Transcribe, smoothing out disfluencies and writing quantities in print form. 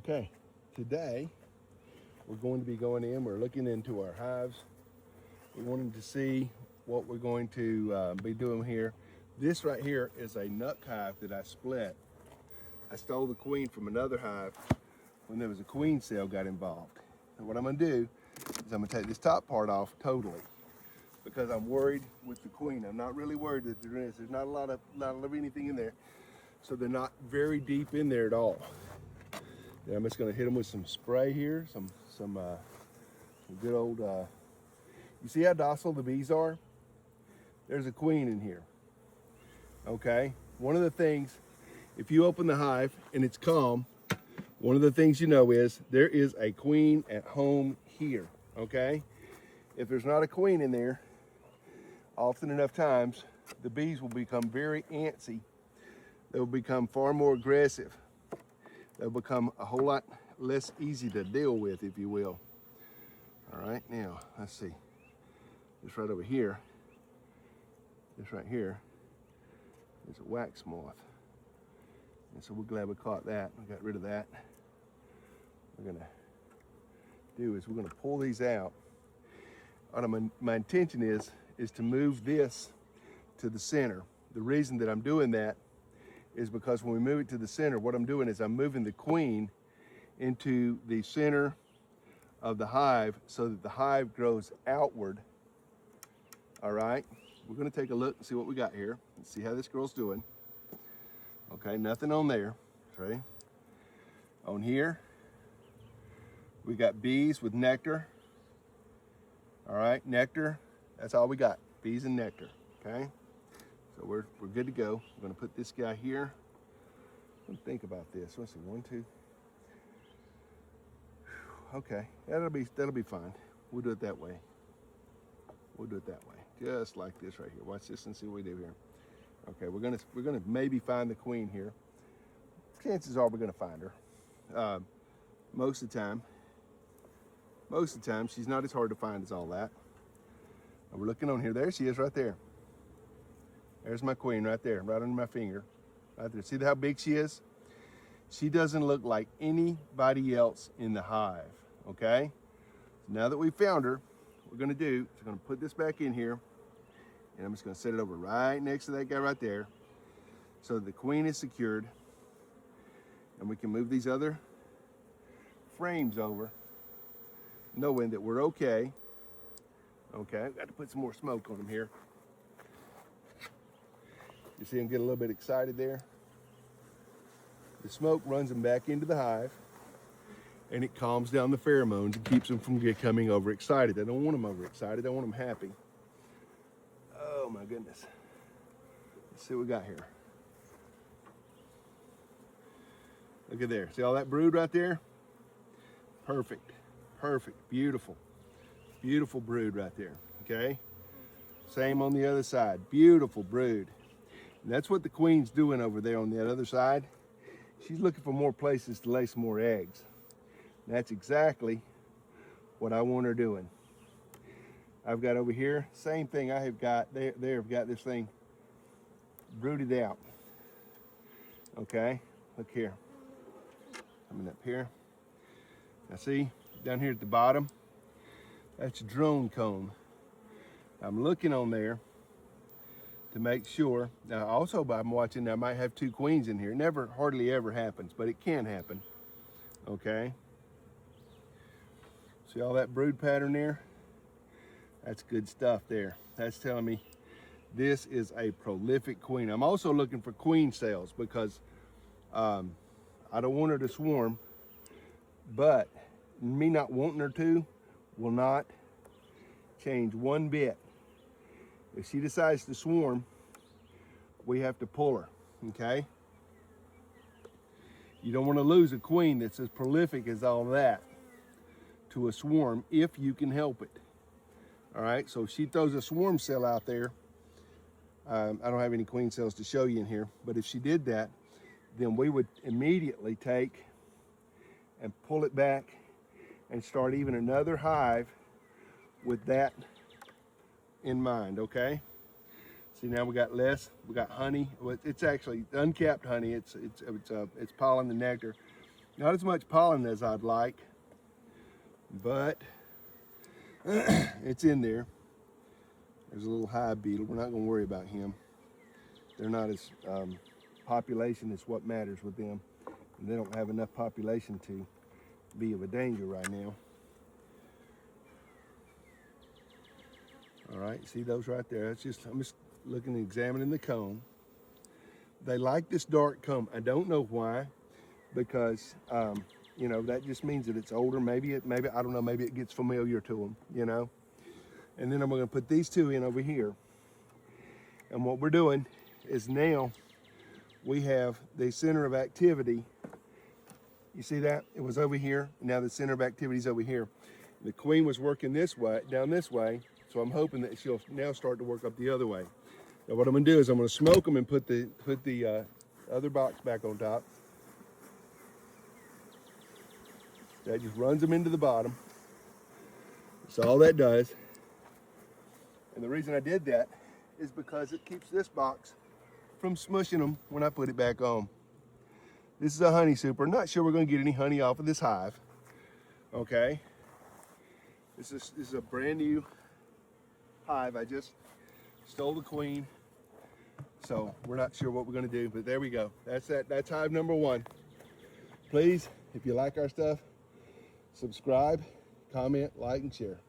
Okay, today we're going to be going in, we're looking into our hives. We're wanting to see what we're going to be doing here. This right here is a nut hive that I split. I stole the queen from another hive when there was a queen cell got involved. And what I'm gonna do is I'm gonna take this top part off totally because I'm worried with the queen. I'm not really worried that there's not a lot of anything in there. So they're not very deep in there at all. Then I'm just gonna hit them with some spray here, some good old, you see how docile the bees are? There's a queen in here, okay? One of the things, if you open the hive and it's calm, one of the things you know is there is a queen at home here, okay? If there's not a queen in there, often enough times, the bees will become very antsy. They'll become far more aggressive. They'll become a whole lot less easy to deal with, if you will. All right, now, let's see. This right over here, this right here, is a wax moth. And so we're glad we caught that. We got rid of that. What we're gonna do is we're gonna pull these out. My intention is to move this to the center. The reason that I'm doing that is because when we move it to the center, what I'm doing is I'm moving the queen into the center of the hive so that the hive grows outward. All right, we're gonna take a look and see what we got here and see how this girl's doing. Okay, nothing on there, okay? On here, we got bees with nectar. All right, nectar, that's all we got, bees and nectar, okay? So we're good to go. I'm gonna put this guy here. Let me think about this. Let's see, 1, 2. Okay, that'll be fine. We'll do it that way. We'll do it that way, just like this right here. Watch this and see what we do here. Okay, we're gonna maybe find the queen here. Chances are we're gonna find her. Most of the time, she's not as hard to find as all that. And we're looking on here. There she is, right there. There's my queen right there, right under my finger, right there. See how big she is? She doesn't look like anybody else in the hive. Okay. So now that we found her, what we're gonna do is we're gonna put this back in here. And I'm just gonna set it over right next to that guy right there so the queen is secured. And we can move these other frames over, knowing that we're okay. Okay, I've got to put some more smoke on them here. You see them get a little bit excited there? The smoke runs them back into the hive and it calms down the pheromones and keeps them from becoming overexcited. I don't want them overexcited, I want them happy. Oh my goodness. Let's see what we got here. Look at there. See all that brood right there? Perfect. Perfect. Beautiful. Beautiful brood right there. Okay? Same on the other side. Beautiful brood. And that's what the queen's doing over there on that other side. She's looking for more places to lay some more eggs. And that's exactly what I want her doing. I've got over here, same thing I have got, they've got this thing brooded out. Okay, look here. Coming up here. Now see, down here at the bottom, that's a drone comb. I'm looking on there to make sure. Now also I'm watching, I might have 2 queens in here. Never, hardly ever happens, but it can happen. Okay. See all that brood pattern there? That's good stuff there. That's telling me this is a prolific queen. I'm also looking for queen cells because I don't want her to swarm, but me not wanting her to will not change one bit. If she decides to swarm, we have to pull her, okay? You don't want to lose a queen that's as prolific as all that to a swarm if you can help it. All right, so if she throws a swarm cell out there, I don't have any queen cells to show you in here, but if she did that, then we would immediately take and pull it back and start even another hive with that in mind, okay? See, now we got less, we got honey. It's actually uncapped honey. It's pollen and nectar. Not as much pollen as I'd like, but it's in there. There's a little hive beetle. We're not going to worry about him. They're not as population is what matters with them. And they don't have enough population to be of a danger right now. All right, see those right there? I'm just looking and examining the comb. They like this dark comb. I don't know why, because you know, that just means that it's older. Maybe I don't know. Maybe it gets familiar to them. You know. And then I'm going to put these two in over here. And what we're doing is now we have the center of activity. You see that? It was over here. Now the center of activity is over here. The queen was working this way, down this way. So I'm hoping that she'll now start to work up the other way. Now what I'm going to do is I'm going to smoke them and put the other box back on top. That just runs them into the bottom. That's all that does. And the reason I did that is because it keeps this box from smushing them when I put it back on. This is a honey super. Not sure we're going to get any honey off of this hive. Okay. This is a brand new hive. I just stole the queen, so we're not sure what we're going to do, but there we go. That's hive number 1. Please, if you like our stuff, subscribe, comment, like, and share.